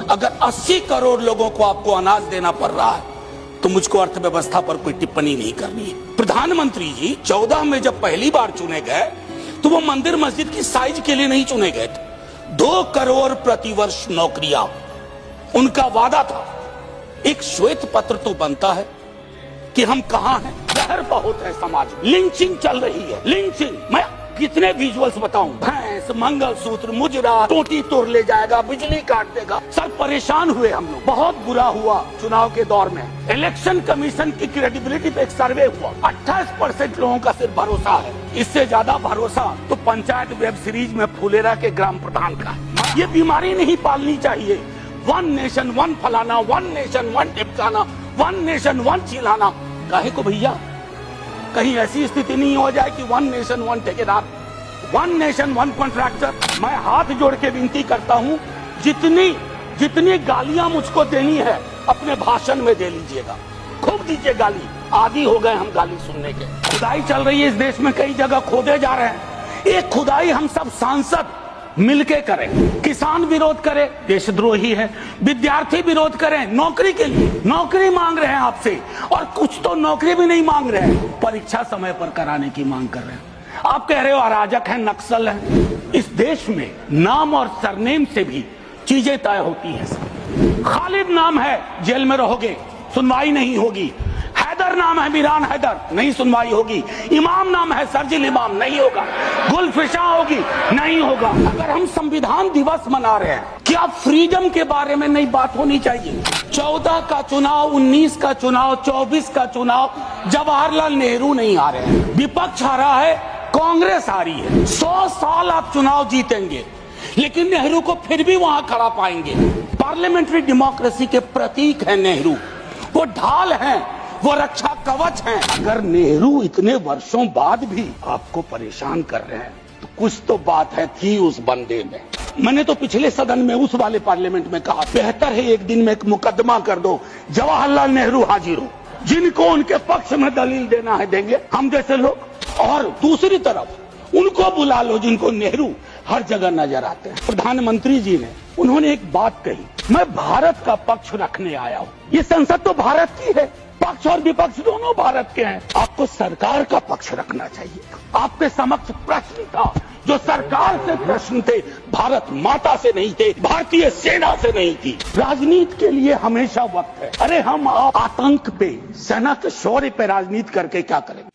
अगर 80 करोड़ लोगों को आपको अनाज देना पड़ रहा है तो मुझको अर्थव्यवस्था पर कोई टिप्पणी नहीं करनी है। प्रधानमंत्री जी 14 में जब पहली बार चुने गए तो वो मंदिर मस्जिद की साइज के लिए नहीं चुने गए थे। 2 करोड़ प्रतिवर्ष नौकरियां उनका वादा था। एक श्वेत पत्र तो बनता है कि हम कहां हैं। जहर बहुत है समाज में, लिंचिंग चल रही है, लिंचिंग। मैं कितने विजुअल्स बताऊं, भैंस, मंगलसूत्र, मुजरा, टोटी तोड़ ले जाएगा, बिजली काट देगा। सर परेशान हुए हम लोग, बहुत बुरा हुआ चुनाव के दौर में। इलेक्शन कमीशन की क्रेडिबिलिटी पे एक सर्वे हुआ, 28% लोगों का सिर्फ भरोसा है। इससे ज्यादा भरोसा तो पंचायत वेब सीरीज में फुलेरा के ग्राम प्रधान का। ये बीमारी नहीं पालनी चाहिए। 1 नेशन 1 फलाना, 1 नेशन 1 टिपकाना, 1 नेशन 1 चिल्लाना। काहे को भैया, कहीं ऐसी स्थिति नहीं हो जाए कि 1 नेशन 1 ठेकेदार, 1 नेशन 1 कॉन्ट्रैक्टर। मैं हाथ जोड़ के विनती करता हूं, जितनी गालियां मुझको देनी है अपने भाषण में दे लीजिएगा, खूब दीजिए गाली। आदी हो गए हम गाली सुनने के। खुदाई चल रही है इस देश में, कई जगह खोदे जा रहे हैं। एक खुदाई हम सब सांसद मिलके करें। किसान विरोध करे, देशद्रोही है। विद्यार्थी विरोध करें, नौकरी के लिए नौकरी मांग रहे हैं आपसे, और कुछ तो नौकरी भी नहीं मांग रहे हैं, परीक्षा समय पर कराने की मांग कर रहे हैं। आप कह रहे हो अराजक है, नक्सल है। इस देश में नाम और सरनेम से भी चीजें तय होती हैं। खालिद नाम है, जेल में रहोगे, सुनवाई नहीं होगी। हैदर नाम है, मीरान हैदर, नहीं सुनवाई होगी। इमाम नाम है, सर्जिल इमाम, नहीं होगा। गुलफिशा होगी, नहीं होगा। अगर हम संविधान दिवस मना रहे हैं, क्या फ्रीडम के बारे में नहीं बात होनी चाहिए? 14 का चुनाव, 19 का चुनाव, 24 का चुनाव, जवाहरलाल नेहरू नहीं आ रहे हैं, विपक्ष आ रहा है, कांग्रेस आ रही है। 100 साल आप चुनाव जीतेंगे लेकिन नेहरू को फिर भी वहां खड़ा पाएंगे। पार्लियामेंट्री डेमोक्रेसी के प्रतीक है नेहरू, वो ढाल है, वो रक्षा कवच हैं। अगर नेहरू इतने वर्षों बाद भी आपको परेशान कर रहे हैं तो कुछ तो बात है थी उस बंदे में। मैंने तो पिछले सदन में, उस वाले पार्लियामेंट में कहा, बेहतर है एक दिन में एक मुकदमा कर दो, जवाहरलाल नेहरू हाजिर हो, जिनको उनके पक्ष में दलील देना है देंगे, हम जैसे लोग। और दूसरी तरफ उनको बुला लो जिनको नेहरू हर जगह नजर आते हैं। प्रधानमंत्री जी ने, उन्होंने एक बात कही, मैं भारत का पक्ष रखने आया हूँ। ये संसद तो भारत की है, पक्ष और विपक्ष दोनों भारत के हैं। आपको सरकार का पक्ष रखना चाहिए। आपके समक्ष प्रश्न था, जो सरकार से प्रश्न थे, भारत माता से नहीं थे, भारतीय सेना से नहीं थी। राजनीति के लिए हमेशा वक्त है। अरे हम आतंक पे, सेना के शौर्य पे राजनीति करके क्या करेंगे?